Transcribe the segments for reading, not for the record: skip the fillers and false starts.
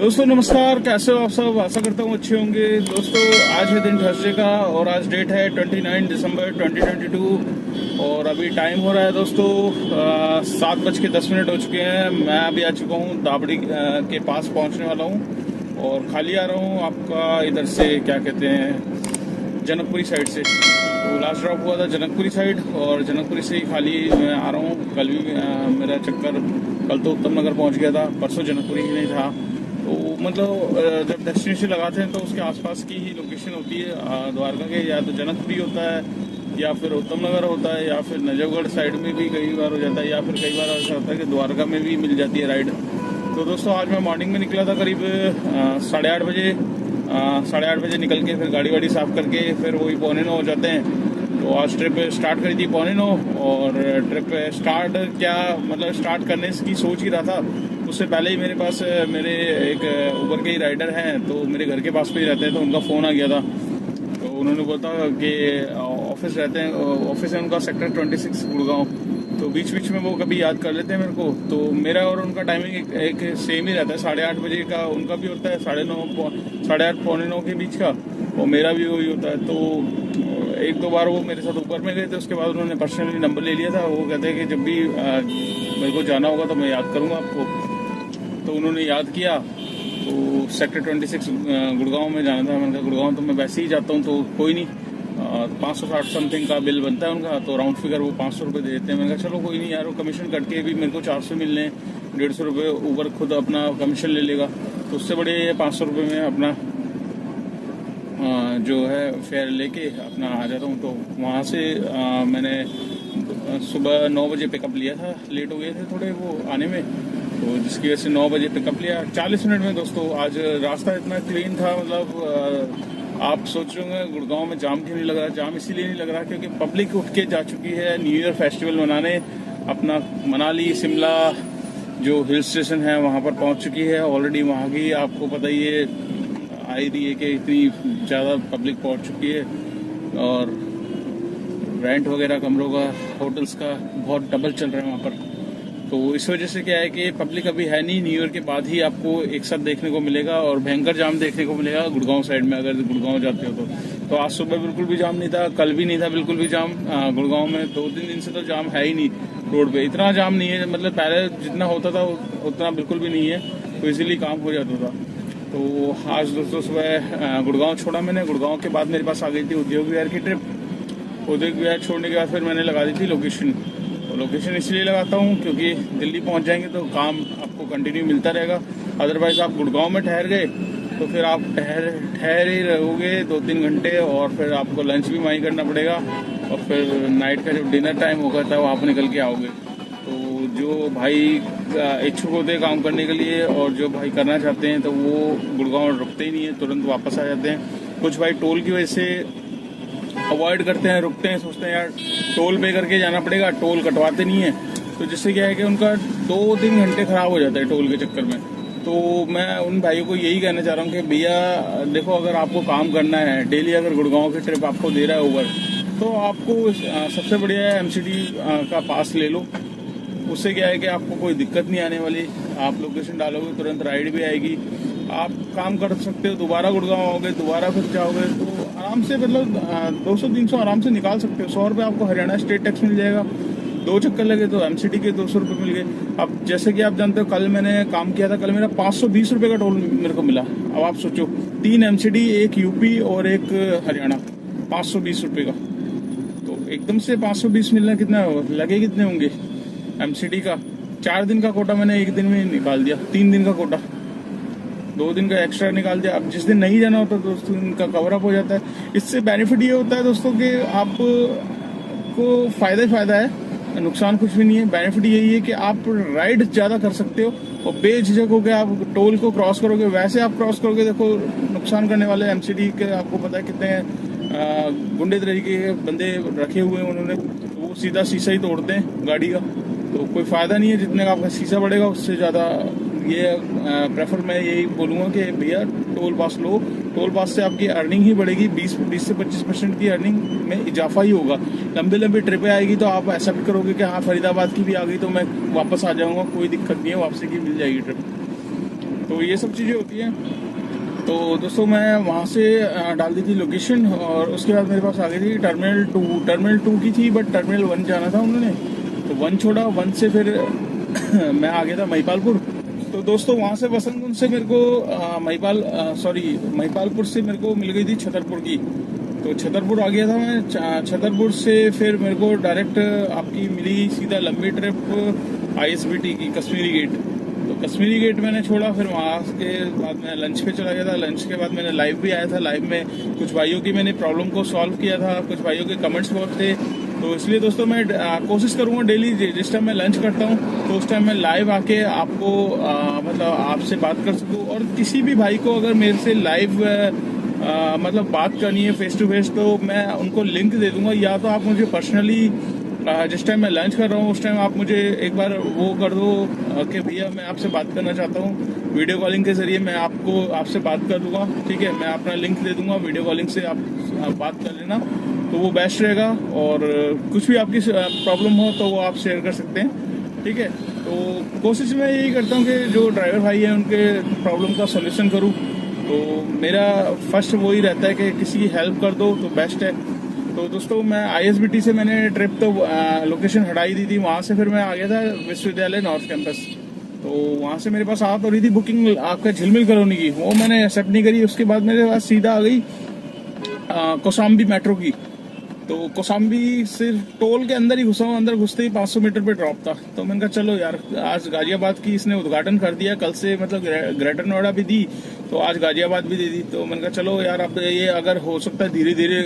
दोस्तों नमस्कार, कैसे हो आप सब। आशा करता हूँ अच्छे होंगे। दोस्तों आज है दिन थर्सडे का और आज डेट है 29 दिसंबर 2022 और अभी टाइम हो रहा है दोस्तों 7:10 हो चुके हैं। मैं अभी आ चुका हूँ दाबड़ी के पास पहुँचने वाला हूँ और खाली आ रहा हूँ आपका इधर से क्या कहते हैं जनकपुरी साइड से। तो लास्ट ड्रॉप हुआ था जनकपुरी साइड और जनकपुरी से ही खाली मैं आ रहा हूँ। कल भी मेरा चक्कर, कल तो उत्तम नगर पहुँच गया था, परसों जनकपुरी ही नहीं था। तो मतलब जब डेस्टिनेशन लगाते हैं तो उसके आसपास की ही लोकेशन होती है द्वारका के, या तो जनकपुरी होता है या फिर उत्तम नगर होता है या फिर नजफगढ़ साइड में भी कई बार हो जाता है या फिर कई बार ऐसा होता है कि द्वारका में भी मिल जाती है राइड। तो दोस्तों आज मैं मॉर्निंग में निकला था करीब 8:30 बजे। 8:30 बजे निकल के फिर गाड़ी वाड़ी साफ करके फिर वही 8:45 हो जाते हैं। तो आज ट्रिप स्टार्ट करी थी 8:45 और ट्रिप स्टार्ट क्या मतलब स्टार्ट करने की सोच ही रहा था। उससे पहले ही मेरे पास मेरे एक उबर के ही राइडर हैं तो मेरे घर के पास पे ही रहते हैं, तो उनका फ़ोन आ गया था। तो उन्होंने बोला कि ऑफिस रहते हैं, ऑफिस है उनका सेक्टर 26 गुड़गांव। तो बीच बीच में वो कभी याद कर लेते हैं मेरे को। तो मेरा और उनका टाइमिंग एक सेम ही रहता है, 8:30 बजे का उनका भी होता है, 9:30 8:30 पौने 9 के बीच का, और मेरा भी वही होता है। तो एक दो बार वो मेरे साथ ऊपर में गए थे, उसके बाद उन्होंने पर्सनली नंबर ले लिया था। वो कहते हैं कि जब भी मेरे को जाना होगा तो मैं याद करूँगा आपको। तो उन्होंने याद किया। तो सेक्टर 26 गुड़गांव में जाना था। मैंने कहा गुड़गांव तो मैं वैसे ही जाता हूँ तो कोई नहीं, 560 समथिंग का बिल बनता है उनका, तो राउंड फिगर वो 500 रुपये दे देते हैं। मैंने कहा चलो कोई नहीं यार, वो कमीशन कट के भी मेरे को 400 मिलने, 150 रुपये ऊबर खुद अपना कमीशन ले लेगा, तो उससे बड़े 500 रुपये में अपना जो है फेयर लेके अपना आ जाता हूँ। तो वहाँ से मैंने सुबह 9 बजे पिकअप लिया था, लेट हो गए थे थोड़े वो आने में, तो जिसकी वजह से 9 बजे पिकअप लिया 40 मिनट में। दोस्तों आज रास्ता इतना क्लीन था, मतलब आप सोच रहे होंगे गुड़गांव में जाम क्यों नहीं लग रहा। जाम इसीलिए नहीं लग रहा क्योंकि पब्लिक उठ के जा चुकी है न्यू ईयर फेस्टिवल मनाने। अपना मनाली शिमला जो हिल स्टेशन है वहाँ पर पहुँच चुकी है ऑलरेडी। वहाँ की आपको पता ही है आई रही है कि इतनी ज़्यादा पब्लिक पहुँच चुकी है और रेंट वगैरह कमरों का, होटल्स का बहुत डबल चल रहा है वहाँ पर। तो इस वजह से क्या है कि पब्लिक अभी है नहीं, न्यू ईयर के बाद ही आपको एक साथ देखने को मिलेगा और भयंकर जाम देखने को मिलेगा गुड़गांव साइड में। अगर गुड़गांव जाते हो तो आज सुबह बिल्कुल भी जाम नहीं था, कल भी नहीं था बिल्कुल भी जाम गुड़गांव में। 2-3 दिन से तो जाम है ही नहीं रोड पे, इतना जाम नहीं है, मतलब पहले जितना होता था उतना बिल्कुल भी नहीं है, तो इजीली काम हो जाता था। तो आज दोस्तों सुबह गुड़गांव छोड़ा मैंने। गुड़गांव के बाद मेरे पास आ गई थी उद्योग विहार की ट्रिप। उद्योग विहार छोड़ने के बाद फिर मैंने लगा दी थी लोकेशन। तो लोकेशन इसलिए लगाता हूँ क्योंकि दिल्ली पहुँच जाएंगे तो काम आपको कंटिन्यू मिलता रहेगा। अदरवाइज आप गुड़गांव में ठहर गए तो फिर आप ठहर ही रहोगे 2-3 घंटे और फिर आपको लंच भी वहीं करना पड़ेगा और फिर नाइट का जब डिनर टाइम होगा तब आप निकल के आओगे। तो जो भाई इच्छुक होते हैं काम करने के लिए और जो भाई करना चाहते हैं तो वो गुड़गांव रुकते ही नहीं है, तुरंत वापस आ जाते हैं। कुछ भाई टोल की वजह से अवॉइड करते हैं, रुकते हैं, सोचते हैं यार टोल पे करके जाना पड़ेगा, टोल कटवाते नहीं है, तो जिससे क्या है कि उनका 2-3 घंटे खराब हो जाता है टोल के चक्कर में। तो मैं उन भाइयों को यही कहना चाह रहा हूँ कि भैया देखो, अगर आपको काम करना है डेली, अगर गुड़गांव की ट्रिप आपको दे रहा है ऊबर, तो आपको सबसे बढ़िया MCD का पास ले लो। उससे क्या है कि आपको कोई दिक्कत नहीं आने वाली, आप लोकेशन डालोगे तुरंत राइड भी आएगी, आप काम कर सकते हो, दोबारा गुड़गांव आओगे, दोबारा फिर जाओगे, तो आराम से मतलब 200-300 आराम से निकाल सकते हो। 100 रुपये आपको हरियाणा स्टेट टैक्स मिल जाएगा, 2 चक्कर लगे तो MCD के 200 रुपये मिल गए। अब जैसे कि आप जानते हो कल मैंने काम किया था, कल मेरा 520 रुपये का टोल मेरे को मिला। अब आप सोचो 3 MCD, एक UP और एक हरियाणा, 520 रुपये का, तो एकदम से 520 मिलना कितना लगे, कितने होंगे MCD का। 4 दिन का कोटा मैंने एक दिन में निकाल दिया, 3 दिन का कोटा 2 दिन का एक्स्ट्रा निकाल दिया। अब जिस दिन नहीं जाना होता तो उस दिन का कवर अप हो जाता है। इससे बेनिफिट ये होता है दोस्तों कि आपको फ़ायदा ही फ़ायदा है, नुकसान कुछ भी नहीं है। बेनिफिट यही है कि आप राइड ज़्यादा कर सकते हो और बेझिझक होकर आप टोल को क्रॉस करोगे। वैसे आप क्रॉस करोगे, देखो नुकसान करने वाले MCD के आपको पता है कितने गुंडे तरीके के बंदे रखे हुए हैं उन्होंने, तो वो सीधा शीशा ही तोड़ते हैं गाड़ी का, तो कोई फ़ायदा नहीं है। जितने का आपका शीशा बढ़ेगा उससे ज़्यादा ये प्रेफर मैं यही बोलूँगा कि भैया टोल पास लो। टोल पास से आपकी अर्निंग ही बढ़ेगी, 20 से 25% की अर्निंग में इजाफा ही होगा। लंबी लंबी ट्रिपें आएगी तो आप ऐसा भी करोगे कि हाँ फरीदाबाद की भी आ गई तो मैं वापस आ जाऊँगा, कोई दिक्कत नहीं है, वापसी की मिल जाएगी ट्रिप। तो ये सब चीज़ें होती हैं। तो दोस्तों मैं वहाँ से डाल दी थी लोकेशन, और उसके बाद मेरे पास आ गई थी टर्मिनल 2 की थी, बट टर्मिनल 1 जाना था उन्होंने, तो 1 छोड़ा। 1 से फिर मैं आ गया था महिपालपुर। तो दोस्तों वहाँ से वसंतकुंज से मेरे को महिपालपुर से मेरे को मिल गई थी छतरपुर की। तो छतरपुर आ गया था मैं। छतरपुर से फिर मेरे को डायरेक्ट आपकी मिली सीधा लंबी ट्रिप ISBT की कश्मीरी गेट। तो कश्मीरी गेट मैंने छोड़ा, फिर वहाँ के बाद मैं लंच पे चला गया था। लंच के बाद मैंने लाइव भी आया था। लाइव में कुछ भाइयों की मैंने प्रॉब्लम को सॉल्व किया था, कुछ भाइयों के कमेंट्स बहुत थे। तो इसलिए दोस्तों मैं कोशिश करूँगा डेली जिस टाइम मैं लंच करता हूँ तो उस टाइम मैं लाइव आके आपको मतलब आपसे बात कर सकूँ। और किसी भी भाई को अगर मेरे से लाइव मतलब बात करनी है फेस टू फेस, तो मैं उनको लिंक दे दूंगा, या तो आप मुझे पर्सनली जिस टाइम मैं लंच कर रहा हूँ उस टाइम आप मुझे एक बार वो कर दो कि भैया मैं आपसे बात करना चाहता हूँ। वीडियो कॉलिंग के जरिए मैं आपसे बात कर दूंगा, ठीक है। मैं अपना लिंक दे दूंगा, वीडियो कॉलिंग से आप बात कर लेना, तो वो बेस्ट रहेगा। और कुछ भी आपकी प्रॉब्लम हो तो वो आप शेयर कर सकते हैं, ठीक है। तो कोशिश मैं यही करता हूँ कि जो ड्राइवर भाई हैं उनके प्रॉब्लम का सोल्यूशन करूँ। तो मेरा फर्स्ट वही रहता है कि किसी की हेल्प कर दो तो बेस्ट है। तो दोस्तों मैं ISBT से मैंने ट्रिप तो लोकेशन हटाई दी थी, वहाँ से फिर मैं आ गया था विश्वविद्यालय नॉर्थ कैंपस। तो वहाँ से मेरे पास आ तो रही थी बुकिंग आपका झिलमिल कॉलोनी की, वो मैंने एक्सेप्ट नहीं करी। उसके बाद मेरे पास सीधा आ गई कौशाम्बी मेट्रो की। तो कौशाम्बी सिर्फ टोल के अंदर ही घुसा हूँ, अंदर घुसते ही 500 मीटर पे ड्रॉप था। तो मैंने कहा चलो यार, आज गाजियाबाद की इसने उद्घाटन कर दिया, कल से मतलब ग्रेटर नोएडा भी दी, तो आज गाजियाबाद भी दे दी। तो मैंने कहा चलो यार, अब ये अगर हो सकता है धीरे धीरे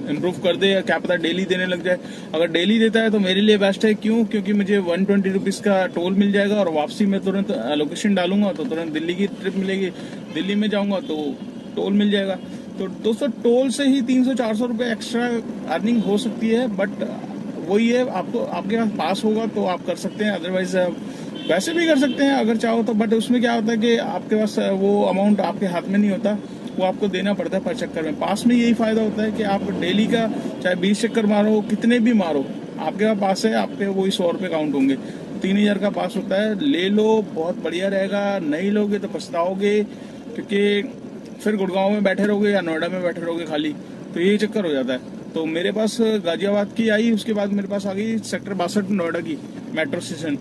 इम्प्रूव कर दे, क्या पता डेली देने लग जाए। अगर डेली देता है तो मेरे लिए बेस्ट है। क्यों? क्योंकि मुझे 120 रुपीज़ का टोल मिल जाएगा, और वापसी में तुरंत लोकेशन डालूंगा तो तुरंत दिल्ली की ट्रिप मिलेगी। दिल्ली में जाऊंगा तो टोल मिल जाएगा। तो दोस्तों टोल से ही 300-400 रुपये एक्स्ट्रा अर्निंग हो सकती है, बट वही है, आपको आपके पास होगा तो आप कर सकते हैं, अदरवाइज वैसे भी कर सकते हैं अगर चाहो तो। बट उसमें क्या होता है कि आपके पास वो अमाउंट आपके हाथ में नहीं होता, वो आपको देना पड़ता है पर चक्कर में। पास में यही फायदा होता है कि आप डेली का चाहे 20 चक्कर मारो, कितने भी मारो, आपके पास है, आप पे वही 100 रुपये काउंट होंगे। 3000 का पास होता है, ले लो, बहुत बढ़िया रहेगा। नहीं लोगे तो पछताओगे, क्योंकि फिर गुड़गांव में बैठे रहोगे या नोएडा में बैठे रहोगे खाली, तो यही चक्कर हो जाता है। तो मेरे पास गाजियाबाद की आई, उसके बाद मेरे पास आ गई सेक्टर 62 नोएडा की मेट्रो स्टेशन।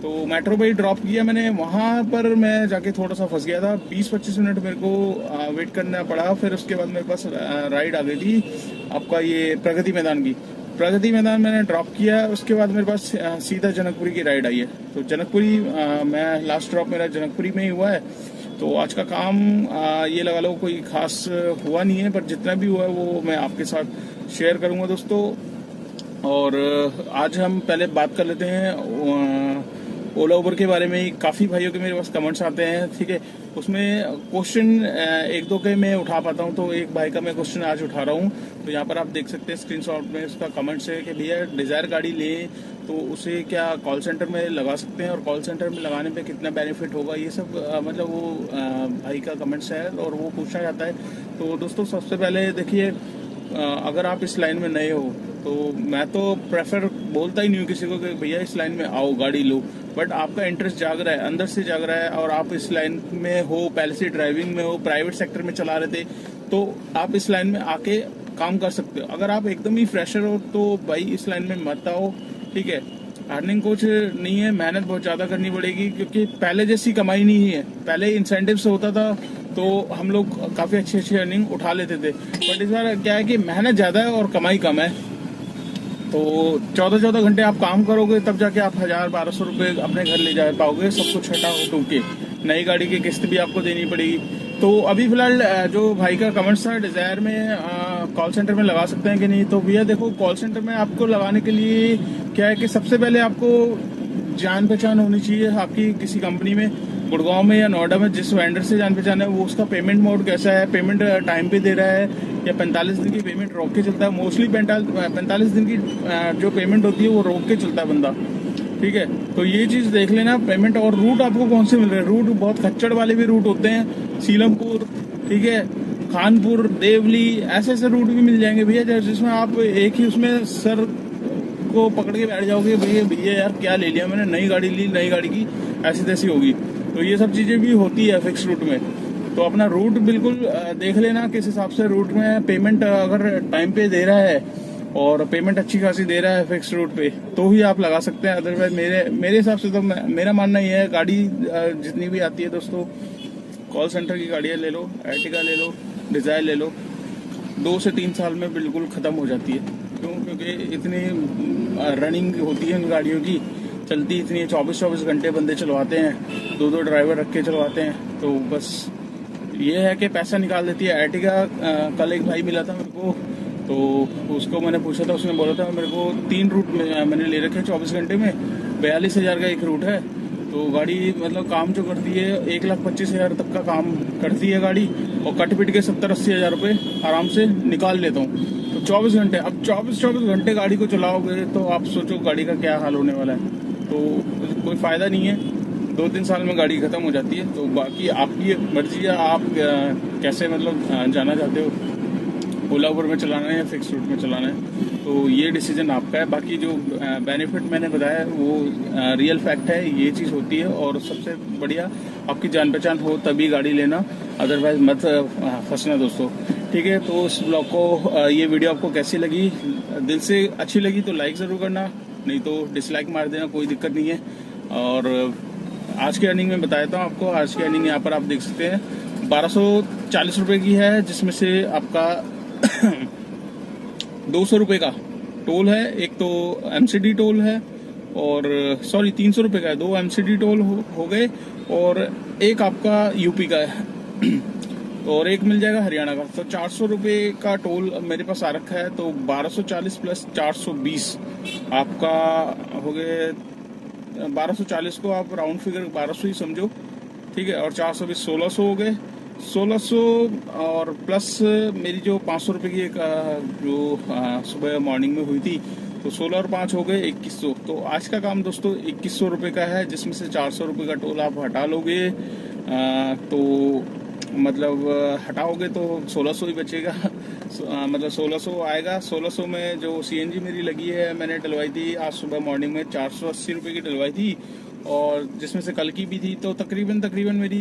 तो मेट्रो पे ही ड्रॉप किया मैंने। वहाँ पर मैं जाके थोड़ा सा फंस गया था, 20-25 मिनट मेरे को वेट करना पड़ा। फिर उसके बाद मेरे पास राइड आ गई थी आपका ये प्रगति मैदान की। प्रगति मैदान मैंने ड्रॉप किया, उसके बाद मेरे पास सीधा जनकपुरी की राइड आई है। तो जनकपुरी मैं लास्ट ड्रॉप मेरा जनकपुरी में ही हुआ है। तो आज का काम ये लगा लो कोई खास हुआ नहीं है, पर जितना भी हुआ है वो मैं आपके साथ शेयर करूंगा दोस्तों। और आज हम पहले बात कर लेते हैं ओला उबर के बारे में। ही काफ़ी भाइयों के मेरे पास कमेंट्स आते हैं, ठीक है। उसमें क्वेश्चन 1-2 के मैं उठा पाता हूं, तो एक भाई का मैं क्वेश्चन आज उठा रहा हूं। तो यहाँ पर आप देख सकते हैं स्क्रीनशॉट में उसका कमेंट्स है कि भैया डिज़ायर गाड़ी लें तो उसे क्या कॉल सेंटर में लगा सकते हैं, और कॉल सेंटर में लगाने पे कितना बेनिफिट होगा, ये सब मतलब वो भाई का कमेंट्स है और वो पूछा जाता है। तो दोस्तों सबसे पहले देखिए, अगर आप इस लाइन में नए हो तो मैं तो प्रेफर बोलता ही नहीं हूँ किसी को कि भैया इस लाइन में आओ गाड़ी लो। बट आपका इंटरेस्ट जाग रहा है, अंदर से जाग रहा है, और आप इस लाइन में हो, पहले से ड्राइविंग में हो, प्राइवेट सेक्टर में चला रहे थे, तो आप इस लाइन में आके काम कर सकते हो। अगर आप एकदम ही फ्रेशर हो तो भाई इस लाइन में मत आओ, ठीक है। अर्निंग कुछ नहीं है, मेहनत बहुत ज़्यादा करनी पड़ेगी, क्योंकि पहले जैसी कमाई नहीं है। पहले इंसेंटिव से होता था तो हम लोग काफ़ी अच्छी अर्निंग उठा लेते थे, बट इस बार क्या है कि मेहनत ज़्यादा है और कमाई कम है। तो 14-14 घंटे आप काम करोगे तब जाके आप 1000-1200 रुपये अपने घर ले जा पाओगे, सब कुछ हटा उठू के। नई गाड़ी की किस्त भी आपको देनी पड़ेगी। तो अभी फिलहाल जो भाई का कमेंट्स था डिज़ायर में कॉल सेंटर में लगा सकते हैं कि नहीं, तो भैया देखो कॉल सेंटर में आपको लगाने के लिए क्या है कि सबसे पहले आपको जान पहचान होनी चाहिए आपकी किसी कंपनी में, गुड़गांव में या नोएडा में जिस वेंडर से जान पहचान है, वो उसका पेमेंट मोड कैसा है, पेमेंट टाइम पे दे रहा है या 45 दिन की पेमेंट रोक के चलता है। मोस्टली 45 दिन की जो पेमेंट होती है वो रोक के चलता है बंदा, ठीक है। तो ये चीज़ देख लेना पेमेंट, और रूट आपको कौन से मिल रहे हैं। रूट बहुत खच्चड़ वाले भी रूट होते हैं, सीलमपुर, ठीक है, खानपुर, देवली, ऐसे ऐसे रूट भी मिल जाएंगे भैया, जिसमें आप एक ही उसमें सर को पकड़ के बैठ जाओगे, भैया यार क्या ले लिया मैंने, नई गाड़ी ली, नई गाड़ी की ऐसी तैसी होगी। तो ये सब चीज़ें भी होती है फिक्स रूट में। तो अपना रूट बिल्कुल देख लेना किस हिसाब से रूट में पेमेंट अगर टाइम पे दे रहा है और पेमेंट अच्छी खासी दे रहा है फिक्स रूट पे, तो ही आप लगा सकते हैं। अदरवाइज मेरे हिसाब से तो मेरा मानना ये है, गाड़ी जितनी भी आती है दोस्तों, कॉल सेंटर की गाड़ियाँ ले लो, अर्टिगा ले लो, डिजायर ले लो, 2 से 3 साल में बिल्कुल ख़त्म हो जाती है। क्यों? क्योंकि इतनी रनिंग होती है इन गाड़ियों की, चलती इतनी है, 24-24 घंटे बंदे चलवाते हैं, 2-2 ड्राइवर रख के चलवाते हैं। तो बस ये है कि पैसा निकाल देती है। अर्टिगा कल एक भाई मिला था मेरे को, तो उसको मैंने पूछा था, उसने बोला था मेरे को 3 रूट में मैंने ले रखे हैं 24 घंटे में, 42,000 का एक रूट है। तो गाड़ी मतलब काम जो करती है 1,25,000 तक का काम करती है गाड़ी, और कट पिट के 70-80 हज़ार रुपये आराम से निकाल लेता हूँ। तो 24 घंटे, अब 24-24 घंटे गाड़ी को चलाओगे तो आप सोचो गाड़ी का क्या हाल होने वाला है। तो कोई फ़ायदा नहीं है, 2-3 साल में गाड़ी ख़त्म हो जाती है। तो बाकी आपकी मर्जी है, आप कैसे मतलब जाना चाहते हो, ओला उबर में चलाना है या फिक्स रूट में चलाना है, तो ये डिसीजन आपका है। बाकी जो बेनिफिट मैंने बताया वो रियल फैक्ट है, ये चीज़ होती है। और सबसे बढ़िया आपकी जान पहचान हो तभी गाड़ी लेना, अदरवाइज मत फंसना दोस्तों। ठीक है, तो इस ब्लॉग को ये वीडियो आपको कैसी लगी, दिल से अच्छी लगी तो लाइक ज़रूर करना, नहीं तो डिसलाइक मार देना, कोई दिक्कत नहीं है। और आज की अर्निंग में बताया था आपको, आज की अर्निंग यहाँ पर आप देख सकते हैं 1240 रुपये की है, जिसमें से आपका 200 रुपये का टोल है, एक तो एमसीडी टोल है, और सॉरी 300 रुपये का है, 2 एमसीडी टोल हो गए, और एक आपका यूपी का है और एक मिल जाएगा हरियाणा का। तो 400 रुपये का टोल मेरे पास आ रखा है। तो 1240 प्लस 420 आपका हो गए 1240 को आप राउंड फिगर 1200 ही समझो, ठीक है। और 420 1600 हो गए, 1600 और प्लस मेरी जो 500 रुपये की एक जो सुबह मॉर्निंग में हुई थी, तो 16 और 5 हो गए 2100। तो आज का काम दोस्तों 2100 रुपये का है, जिसमें से 400 रुपये का टोल आप हटा लोगे, तो मतलब हटाओगे तो 1600 ही बचेगा। मतलब 1600 आएगा। 1600 में जो सीएनजी मेरी लगी है, मैंने डलवाई थी आज सुबह मॉर्निंग में 480 रुपये की डलवाई थी, और जिसमें से कल की भी थी, तो तकरीबन मेरी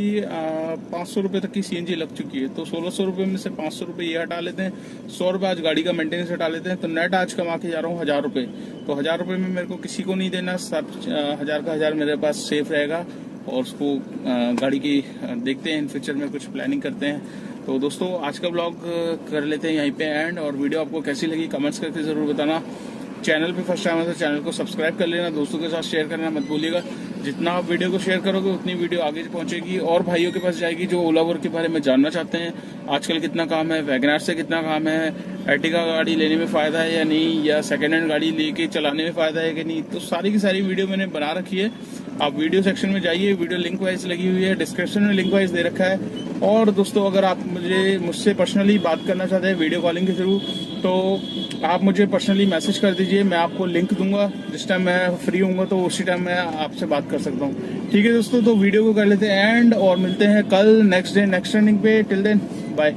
500 रुपये तक की सीएनजी लग चुकी है। तो 1600 रुपये में से 500 रुपये ये हटा लेते हैं, 100 रुपये आज गाड़ी का मेंटेनेंस हटा लेते हैं, तो नेट आज कमा के जा रहा हूँ 1000 रुपये। तो 1000 रुपये में मेरे को किसी को नहीं देना, 1000 का 1000 मेरे पास सेफ रहेगा, और उसको गाड़ी की देखते हैं इन फ्यूचर में, कुछ प्लानिंग करते हैं। तो दोस्तों आज का ब्लॉग कर लेते हैं यहीं पे एंड, और वीडियो आपको कैसी लगी कमेंट्स करके ज़रूर बताना। चैनल पे फर्स्ट टाइम है तो चैनल को सब्सक्राइब कर लेना, दोस्तों के साथ शेयर करना मत भूलिएगा। जितना आप वीडियो को शेयर करोगे उतनी वीडियो आगे पहुंचेगी और भाइयों के पास जाएगी जो ओला उबर के बारे में जानना चाहते हैं, आजकल कितना काम है, वैगनआर से कितना काम है, अर्टिगा गाड़ी लेने में फ़ायदा है या नहीं, या सेकेंड हैंड गाड़ी लेके चलाने में फ़ायदा है कि नहीं। तो सारी की सारी वीडियो मैंने बना रखी है, आप वीडियो सेक्शन में जाइए, वीडियो लिंक वाइज लगी हुई है, डिस्क्रिप्शन में लिंक वाइज दे रखा है। और दोस्तों अगर आप मुझसे पर्सनली बात करना चाहते हैं वीडियो कॉलिंग के थ्रू, तो आप मुझे पर्सनली मैसेज कर दीजिए, मैं आपको लिंक दूंगा। जिस टाइम मैं फ्री हूँगा तो उसी टाइम मैं आपसे बात कर सकता हूँ। ठीक है दोस्तों, तो वीडियो को कर लेते हैं एंड, और मिलते हैं कल नेक्स्ट डे नेक्स्ट रनिंग पे। Till then bye.